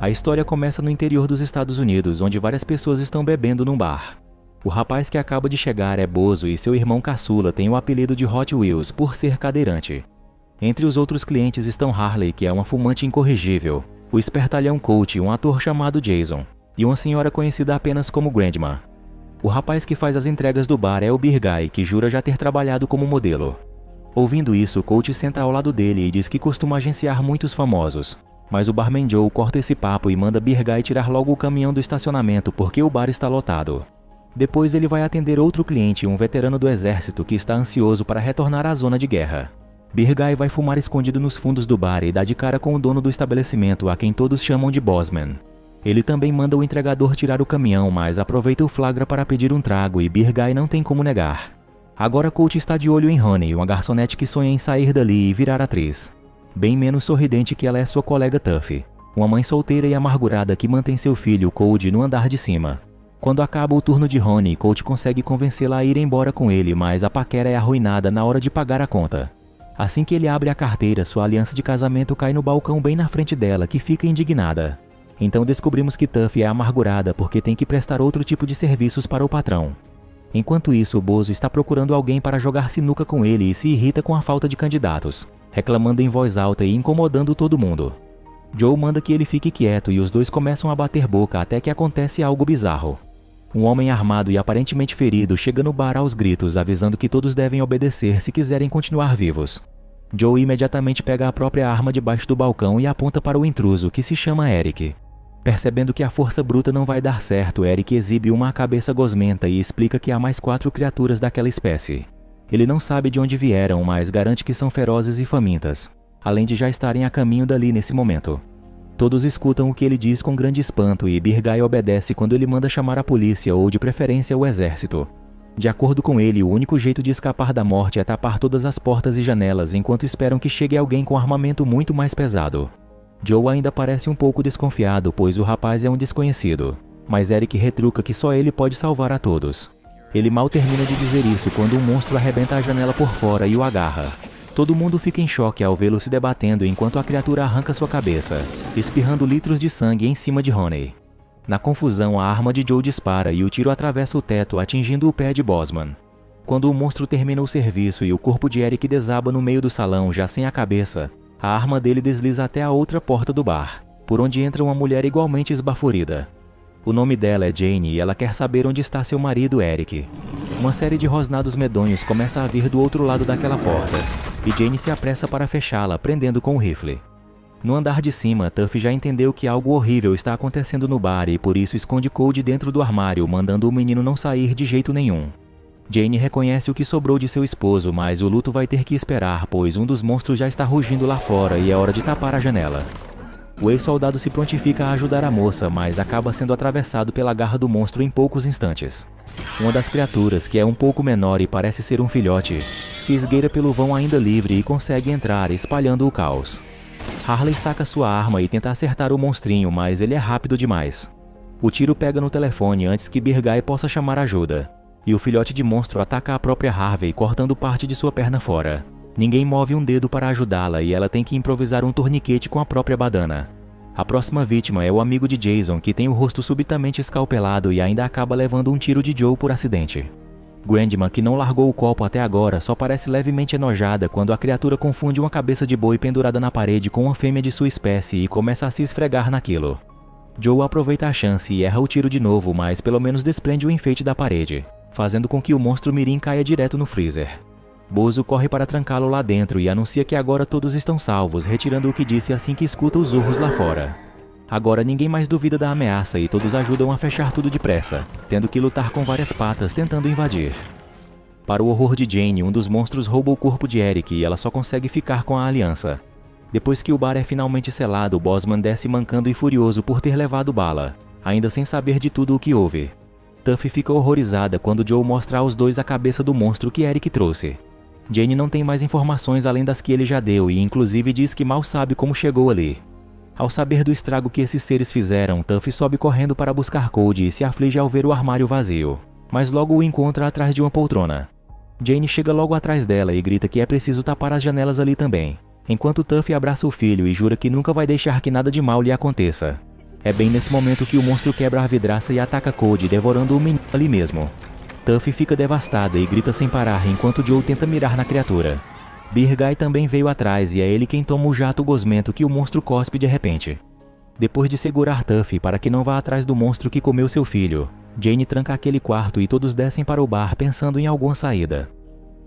A história começa no interior dos Estados Unidos, onde várias pessoas estão bebendo num bar. O rapaz que acaba de chegar é Bozo e seu irmão caçula tem o apelido de Hot Wheels por ser cadeirante. Entre os outros clientes estão Harley, que é uma fumante incorrigível, o espertalhão Colt, um ator chamado Jason, e uma senhora conhecida apenas como Grandma. O rapaz que faz as entregas do bar é o Beer Guy, que jura já ter trabalhado como modelo. Ouvindo isso, Colt senta ao lado dele e diz que costuma agenciar muitos famosos. Mas o barman Joe corta esse papo e manda Beer Guy tirar logo o caminhão do estacionamento porque o bar está lotado. Depois ele vai atender outro cliente, um veterano do exército que está ansioso para retornar à zona de guerra. Beer Guy vai fumar escondido nos fundos do bar e dá de cara com o dono do estabelecimento, a quem todos chamam de Bossman. Ele também manda o entregador tirar o caminhão, mas aproveita o flagra para pedir um trago e Beer Guy não tem como negar. Agora Colt está de olho em Honey, uma garçonete que sonha em sair dali e virar atriz. Bem menos sorridente que ela é sua colega Tuffy, uma mãe solteira e amargurada que mantém seu filho, Cold, no andar de cima. Quando acaba o turno de Honey, Colt consegue convencê-la a ir embora com ele, mas a paquera é arruinada na hora de pagar a conta. Assim que ele abre a carteira, sua aliança de casamento cai no balcão bem na frente dela, que fica indignada. Então descobrimos que Tuffy é amargurada porque tem que prestar outro tipo de serviços para o patrão. Enquanto isso, o Bozo está procurando alguém para jogar sinuca com ele e se irrita com a falta de candidatos, reclamando em voz alta e incomodando todo mundo. Joe manda que ele fique quieto e os dois começam a bater boca até que acontece algo bizarro. Um homem armado e aparentemente ferido chega no bar aos gritos, avisando que todos devem obedecer se quiserem continuar vivos. Joe imediatamente pega a própria arma debaixo do balcão e aponta para o intruso, que se chama Eric. Percebendo que a força bruta não vai dar certo, Eric exibe uma cabeça gosmenta e explica que há mais 4 criaturas daquela espécie. Ele não sabe de onde vieram, mas garante que são ferozes e famintas, além de já estarem a caminho dali nesse momento. Todos escutam o que ele diz com grande espanto e Beer Guy obedece quando ele manda chamar a polícia ou, de preferência, o exército. De acordo com ele, o único jeito de escapar da morte é tapar todas as portas e janelas enquanto esperam que chegue alguém com armamento muito mais pesado. Joe ainda parece um pouco desconfiado, pois o rapaz é um desconhecido, mas Eric retruca que só ele pode salvar a todos. Ele mal termina de dizer isso quando um monstro arrebenta a janela por fora e o agarra. Todo mundo fica em choque ao vê-lo se debatendo enquanto a criatura arranca sua cabeça, espirrando litros de sangue em cima de Honey. Na confusão, a arma de Joe dispara e o tiro atravessa o teto, atingindo o pé de Bossman. Quando o monstro termina o serviço e o corpo de Eric desaba no meio do salão, já sem a cabeça, a arma dele desliza até a outra porta do bar, por onde entra uma mulher igualmente esbaforida. O nome dela é Jane e ela quer saber onde está seu marido Eric. Uma série de rosnados medonhos começa a vir do outro lado daquela porta, e Jane se apressa para fechá-la, prendendo com o rifle. No andar de cima, Tuffy já entendeu que algo horrível está acontecendo no bar e por isso esconde Cold dentro do armário, mandando o menino não sair de jeito nenhum. Jane reconhece o que sobrou de seu esposo, mas o luto vai ter que esperar, pois um dos monstros já está rugindo lá fora e é hora de tapar a janela. O ex-soldado se prontifica a ajudar a moça, mas acaba sendo atravessado pela garra do monstro em poucos instantes. Uma das criaturas, que é um pouco menor e parece ser um filhote, se esgueira pelo vão ainda livre e consegue entrar, espalhando o caos. Harley saca sua arma e tenta acertar o monstrinho, mas ele é rápido demais. O tiro pega no telefone antes que Beer Guy possa chamar ajuda, e o filhote de monstro ataca a própria Harvey, cortando parte de sua perna fora. Ninguém move um dedo para ajudá-la e ela tem que improvisar um torniquete com a própria badana. A próxima vítima é o amigo de Jason, que tem o rosto subitamente escalpelado e ainda acaba levando um tiro de Joe por acidente. Grandma, que não largou o copo até agora, só parece levemente enojada quando a criatura confunde uma cabeça de boi pendurada na parede com uma fêmea de sua espécie e começa a se esfregar naquilo. Joe aproveita a chance e erra o tiro de novo, mas pelo menos desprende o enfeite da parede, fazendo com que o monstro mirim caia direto no freezer. Bozo corre para trancá-lo lá dentro e anuncia que agora todos estão salvos, retirando o que disse assim que escuta os urros lá fora. Agora ninguém mais duvida da ameaça e todos ajudam a fechar tudo depressa, tendo que lutar com várias patas tentando invadir. Para o horror de Jane, um dos monstros rouba o corpo de Eric e ela só consegue ficar com a aliança. Depois que o bar é finalmente selado, Bossman desce mancando e furioso por ter levado bala, ainda sem saber de tudo o que houve. Tuffy fica horrorizada quando Joe mostra aos dois a cabeça do monstro que Eric trouxe. Jane não tem mais informações além das que ele já deu e inclusive diz que mal sabe como chegou ali. Ao saber do estrago que esses seres fizeram, Tuffy sobe correndo para buscar Cold e se aflige ao ver o armário vazio, mas logo o encontra atrás de uma poltrona. Jane chega logo atrás dela e grita que é preciso tapar as janelas ali também, enquanto Tuffy abraça o filho e jura que nunca vai deixar que nada de mal lhe aconteça. É bem nesse momento que o monstro quebra a vidraça e ataca Cody, devorando o menino ali mesmo. Tuffy fica devastada e grita sem parar enquanto Joe tenta mirar na criatura. Beer Guy também veio atrás e é ele quem toma o jato gosmento que o monstro cospe de repente. Depois de segurar Tuffy para que não vá atrás do monstro que comeu seu filho, Jane tranca aquele quarto e todos descem para o bar pensando em alguma saída.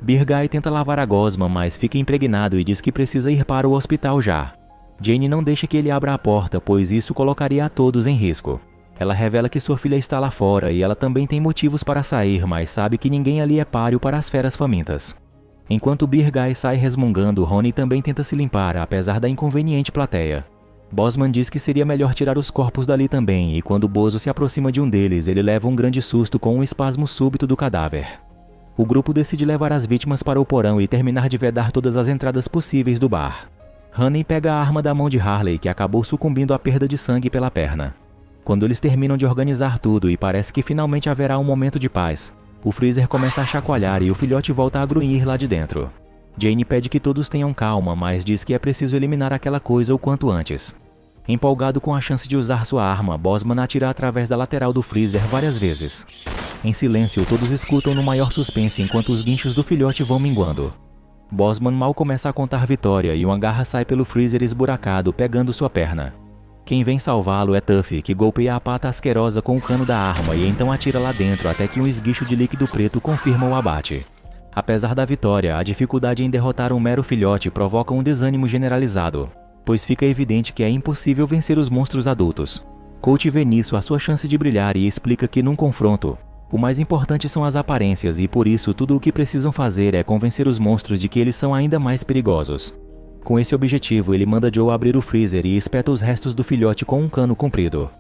Beer Guy tenta lavar a gosma, mas fica impregnado e diz que precisa ir para o hospital já. Jane não deixa que ele abra a porta, pois isso colocaria a todos em risco. Ela revela que sua filha está lá fora e ela também tem motivos para sair, mas sabe que ninguém ali é páreo para as feras famintas. Enquanto Beer Guy sai resmungando, Ronnie também tenta se limpar, apesar da inconveniente plateia. Bosman diz que seria melhor tirar os corpos dali também, e quando Bozo se aproxima de um deles, ele leva um grande susto com um espasmo súbito do cadáver. O grupo decide levar as vítimas para o porão e terminar de vedar todas as entradas possíveis do bar. Honey pega a arma da mão de Harley, que acabou sucumbindo à perda de sangue pela perna. Quando eles terminam de organizar tudo e parece que finalmente haverá um momento de paz, o freezer começa a chacoalhar e o filhote volta a grunhir lá de dentro. Jane pede que todos tenham calma, mas diz que é preciso eliminar aquela coisa o quanto antes. Empolgado com a chance de usar sua arma, Bosman atira através da lateral do freezer várias vezes. Em silêncio, todos escutam no maior suspense enquanto os guinchos do filhote vão minguando. Bosman mal começa a contar vitória e uma garra sai pelo freezer esburacado, pegando sua perna. Quem vem salvá-lo é Tuffy, que golpeia a pata asquerosa com o cano da arma e então atira lá dentro até que um esguicho de líquido preto confirma o abate. Apesar da vitória, a dificuldade em derrotar um mero filhote provoca um desânimo generalizado, pois fica evidente que é impossível vencer os monstros adultos. Coach vê nisso a sua chance de brilhar e explica que num confronto, o mais importante são as aparências e por isso tudo o que precisam fazer é convencer os monstros de que eles são ainda mais perigosos. Com esse objetivo, ele manda Joe abrir o freezer e espeta os restos do filhote com um cano comprido.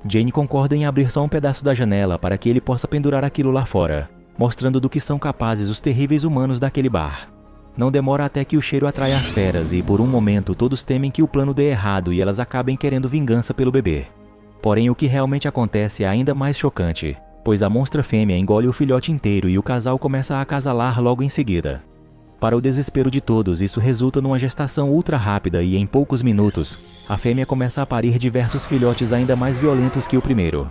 Jane concorda em abrir só um pedaço da janela para que ele possa pendurar aquilo lá fora, mostrando do que são capazes os terríveis humanos daquele bar. Não demora até que o cheiro atrai as feras e por um momento todos temem que o plano dê errado e elas acabem querendo vingança pelo bebê. Porém, o que realmente acontece é ainda mais chocante, pois a monstra fêmea engole o filhote inteiro e o casal começa a acasalar logo em seguida. Para o desespero de todos, isso resulta numa gestação ultra rápida e em poucos minutos, a fêmea começa a parir diversos filhotes ainda mais violentos que o primeiro.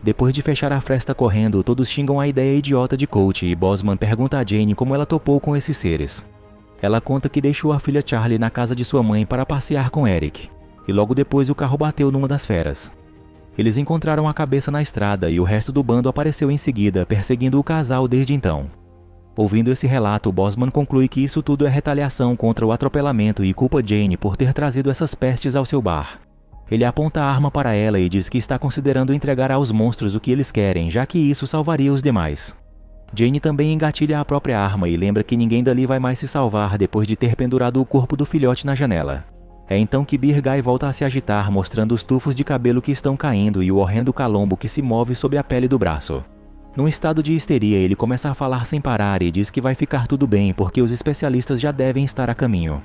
Depois de fechar a fresta correndo, todos xingam a ideia idiota de Coach e Bosman pergunta a Jane como ela topou com esses seres. Ela conta que deixou a filha Charlie na casa de sua mãe para passear com Eric, e logo depois o carro bateu numa das feras. Eles encontraram a cabeça na estrada e o resto do bando apareceu em seguida, perseguindo o casal desde então. Ouvindo esse relato, Bosman conclui que isso tudo é retaliação contra o atropelamento e culpa Jane por ter trazido essas pestes ao seu bar. Ele aponta a arma para ela e diz que está considerando entregar aos monstros o que eles querem, já que isso salvaria os demais. Jane também engatilha a própria arma e lembra que ninguém dali vai mais se salvar depois de ter pendurado o corpo do filhote na janela. É então que Beer Guy volta a se agitar, mostrando os tufos de cabelo que estão caindo e o horrendo calombo que se move sob a pele do braço. Num estado de histeria, ele começa a falar sem parar e diz que vai ficar tudo bem porque os especialistas já devem estar a caminho.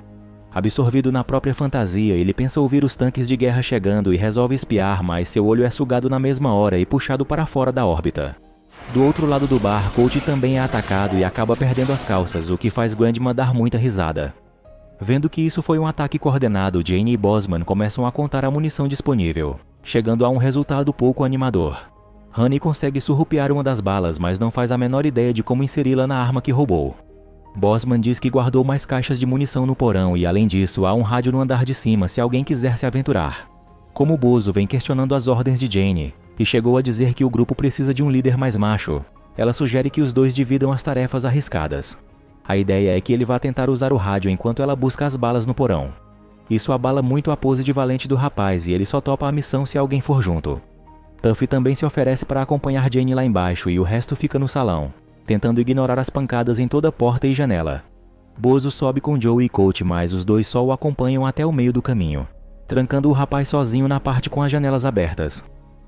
Absorvido na própria fantasia, ele pensa ouvir os tanques de guerra chegando e resolve espiar, mas seu olho é sugado na mesma hora e puxado para fora da órbita. Do outro lado do bar, Coach também é atacado e acaba perdendo as calças, o que faz Grandma dar muita risada. Vendo que isso foi um ataque coordenado, Jane e Bosman começam a contar a munição disponível, chegando a um resultado pouco animador. Honey consegue surrupiar uma das balas, mas não faz a menor ideia de como inseri-la na arma que roubou. Bosman diz que guardou mais caixas de munição no porão e, além disso, há um rádio no andar de cima se alguém quiser se aventurar. Como Bozo vem questionando as ordens de Jane e chegou a dizer que o grupo precisa de um líder mais macho, ela sugere que os dois dividam as tarefas arriscadas. A ideia é que ele vá tentar usar o rádio enquanto ela busca as balas no porão. Isso abala muito a pose de valente do rapaz e ele só topa a missão se alguém for junto. Tuffy também se oferece para acompanhar Jane lá embaixo e o resto fica no salão, tentando ignorar as pancadas em toda porta e janela. Bozo sobe com Joe e Coach, mas os dois só o acompanham até o meio do caminho, trancando o rapaz sozinho na parte com as janelas abertas.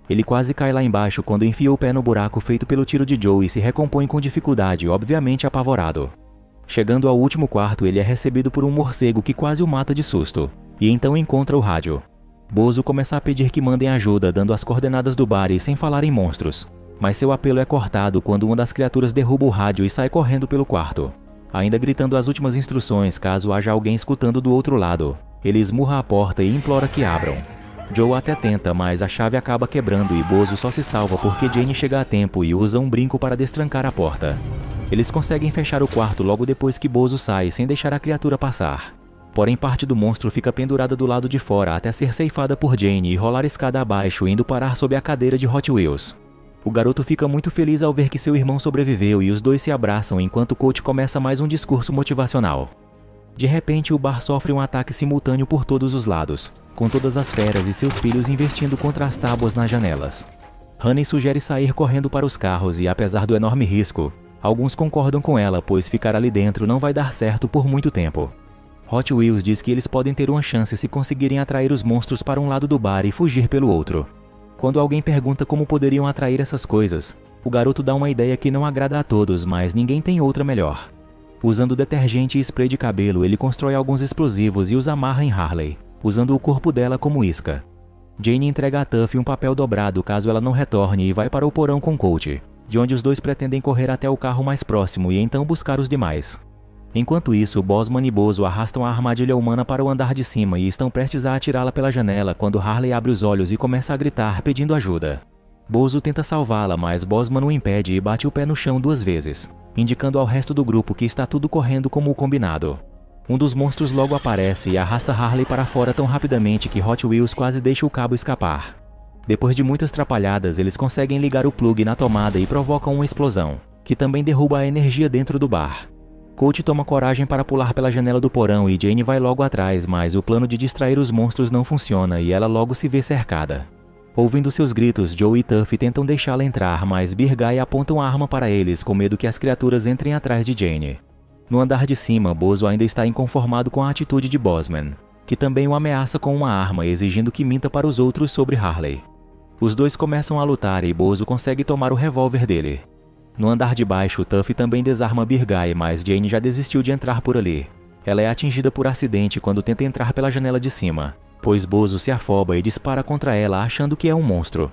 Ele quase cai lá embaixo quando enfia o pé no buraco feito pelo tiro de Joe e se recompõe com dificuldade, obviamente apavorado. Chegando ao último quarto, ele é recebido por um morcego que quase o mata de susto, e então encontra o rádio. Bozo começa a pedir que mandem ajuda, dando as coordenadas do bar e sem falar em monstros. Mas seu apelo é cortado quando uma das criaturas derruba o rádio e sai correndo pelo quarto, ainda gritando as últimas instruções caso haja alguém escutando do outro lado. Ele esmurra a porta e implora que abram. Joe até tenta, mas a chave acaba quebrando e Bozo só se salva porque Jane chega a tempo e usa um brinco para destrancar a porta. Eles conseguem fechar o quarto logo depois que Bozo sai, sem deixar a criatura passar. Porém, parte do monstro fica pendurada do lado de fora até ser ceifada por Jane e rolar escada abaixo, indo parar sob a cadeira de Hot Wheels. O garoto fica muito feliz ao ver que seu irmão sobreviveu e os dois se abraçam enquanto Colt começa mais um discurso motivacional. De repente, o bar sofre um ataque simultâneo por todos os lados, com todas as feras e seus filhos investindo contra as tábuas nas janelas. Honey sugere sair correndo para os carros e, apesar do enorme risco, alguns concordam com ela, pois ficar ali dentro não vai dar certo por muito tempo. Hot Wheels diz que eles podem ter uma chance se conseguirem atrair os monstros para um lado do bar e fugir pelo outro. Quando alguém pergunta como poderiam atrair essas coisas, o garoto dá uma ideia que não agrada a todos, mas ninguém tem outra melhor. Usando detergente e spray de cabelo, ele constrói alguns explosivos e os amarra em Harley, usando o corpo dela como isca. Jane entrega a Tuffy um papel dobrado caso ela não retorne e vai para o porão com Colt, de onde os dois pretendem correr até o carro mais próximo e então buscar os demais. Enquanto isso, Bossman e Bozo arrastam a armadilha humana para o andar de cima e estão prestes a atirá-la pela janela quando Harley abre os olhos e começa a gritar pedindo ajuda. Bozo tenta salvá-la, mas Bossman o impede e bate o pé no chão 2 vezes, indicando ao resto do grupo que está tudo correndo como o combinado. Um dos monstros logo aparece e arrasta Harley para fora tão rapidamente que Hot Wheels quase deixa o cabo escapar. Depois de muitas trapalhadas, eles conseguem ligar o plug na tomada e provocam uma explosão, que também derruba a energia dentro do bar. Colt toma coragem para pular pela janela do porão e Jane vai logo atrás, mas o plano de distrair os monstros não funciona e ela logo se vê cercada. Ouvindo seus gritos, Joe e Tuffy tentam deixá-la entrar, mas Beer Guy aponta uma arma para eles com medo que as criaturas entrem atrás de Jane. No andar de cima, Bozo ainda está inconformado com a atitude de Bossman, que também o ameaça com uma arma, exigindo que minta para os outros sobre Harley. Os dois começam a lutar e Bozo consegue tomar o revólver dele. No andar de baixo, Tuffy também desarma Beer Guy, mas Jane já desistiu de entrar por ali. Ela é atingida por acidente quando tenta entrar pela janela de cima, pois Bozo se afoba e dispara contra ela achando que é um monstro.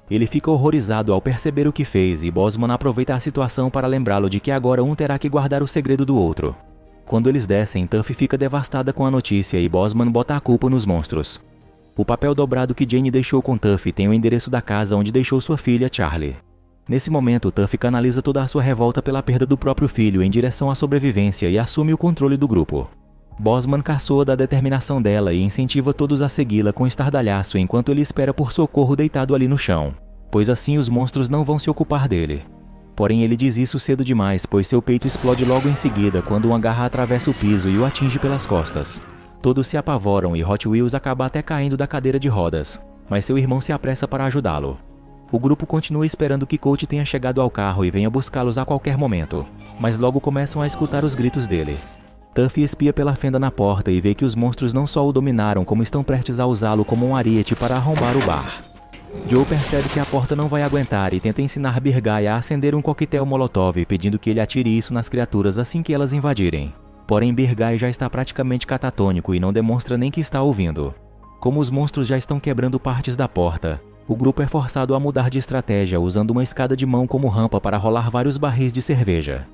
Ele fica horrorizado ao perceber o que fez e Bossman aproveita a situação para lembrá-lo de que agora um terá que guardar o segredo do outro. Quando eles descem, Tuffy fica devastada com a notícia e Bossman bota a culpa nos monstros. O papel dobrado que Jane deixou com Tuffy tem o endereço da casa onde deixou sua filha, Charlie. Nesse momento, Tuffy canaliza toda a sua revolta pela perda do próprio filho em direção à sobrevivência e assume o controle do grupo. Bossman caçoa da determinação dela e incentiva todos a segui-la com estardalhaço enquanto ele espera por socorro deitado ali no chão, pois assim os monstros não vão se ocupar dele. Porém, ele diz isso cedo demais, pois seu peito explode logo em seguida quando uma garra atravessa o piso e o atinge pelas costas. Todos se apavoram e Hot Wheels acaba até caindo da cadeira de rodas, mas seu irmão se apressa para ajudá-lo. O grupo continua esperando que Colt tenha chegado ao carro e venha buscá-los a qualquer momento, mas logo começam a escutar os gritos dele. Tuffy espia pela fenda na porta e vê que os monstros não só o dominaram, como estão prestes a usá-lo como um ariete para arrombar o bar. Joe percebe que a porta não vai aguentar e tenta ensinar Beer Guy a acender um coquetel molotov, pedindo que ele atire isso nas criaturas assim que elas invadirem. Porém, Beer Guy já está praticamente catatônico e não demonstra nem que está ouvindo. Como os monstros já estão quebrando partes da porta, o grupo é forçado a mudar de estratégia, usando uma escada de mão como rampa para rolar vários barris de cerveja.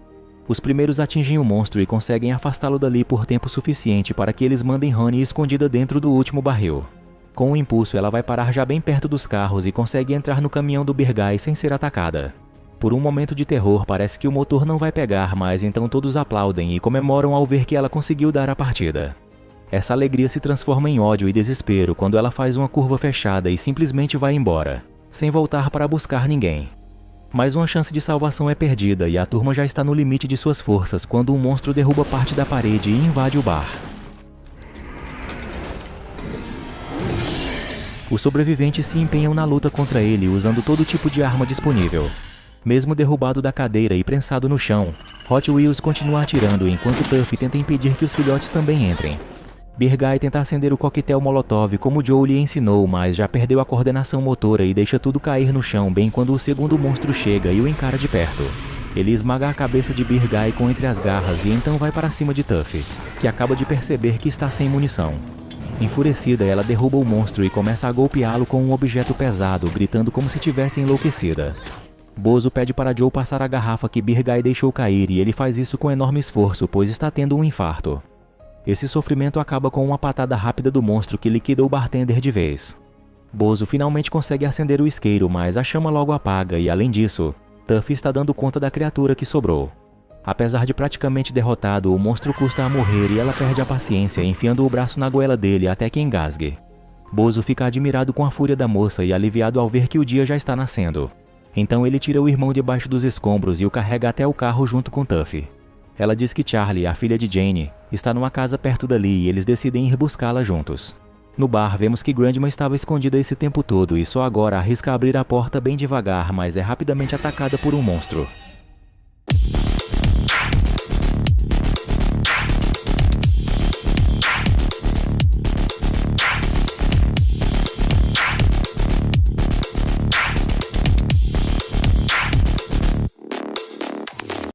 Os primeiros atingem o monstro e conseguem afastá-lo dali por tempo suficiente para que eles mandem Honey escondida dentro do último barril. Com o impulso, ela vai parar já bem perto dos carros e consegue entrar no caminhão do Beer Guy sem ser atacada. Por um momento de terror, parece que o motor não vai pegar, mas então todos aplaudem e comemoram ao ver que ela conseguiu dar a partida. Essa alegria se transforma em ódio e desespero quando ela faz uma curva fechada e simplesmente vai embora, sem voltar para buscar ninguém. Mais uma chance de salvação é perdida e a turma já está no limite de suas forças quando um monstro derruba parte da parede e invade o bar. Os sobreviventes se empenham na luta contra ele usando todo tipo de arma disponível. Mesmo derrubado da cadeira e prensado no chão, Hot Wheels continua atirando enquanto Tuffy tenta impedir que os filhotes também entrem. Beer Guy tenta acender o coquetel molotov como Joe lhe ensinou, mas já perdeu a coordenação motora e deixa tudo cair no chão bem quando o segundo monstro chega e o encara de perto. Ele esmaga a cabeça de Beer Guy com entre as garras e então vai para cima de Tuffy, que acaba de perceber que está sem munição. Enfurecida, ela derruba o monstro e começa a golpeá-lo com um objeto pesado, gritando como se tivesse enlouquecida. Bozo pede para Joe passar a garrafa que Beer Guy deixou cair e ele faz isso com enorme esforço, pois está tendo um infarto. Esse sofrimento acaba com uma patada rápida do monstro que liquida o bartender de vez. Bozo finalmente consegue acender o isqueiro, mas a chama logo apaga e, além disso, Tuffy está dando conta da criatura que sobrou. Apesar de praticamente derrotado, o monstro custa a morrer e ela perde a paciência, enfiando o braço na goela dele até que engasgue. Bozo fica admirado com a fúria da moça e aliviado ao ver que o dia já está nascendo. Então ele tira o irmão debaixo dos escombros e o carrega até o carro junto com Tuffy. Ela diz que Charlie, a filha de Jane, está numa casa perto dali e eles decidem ir buscá-la juntos. No bar, vemos que Grandma estava escondida esse tempo todo e só agora arrisca abrir a porta bem devagar, mas é rapidamente atacada por um monstro.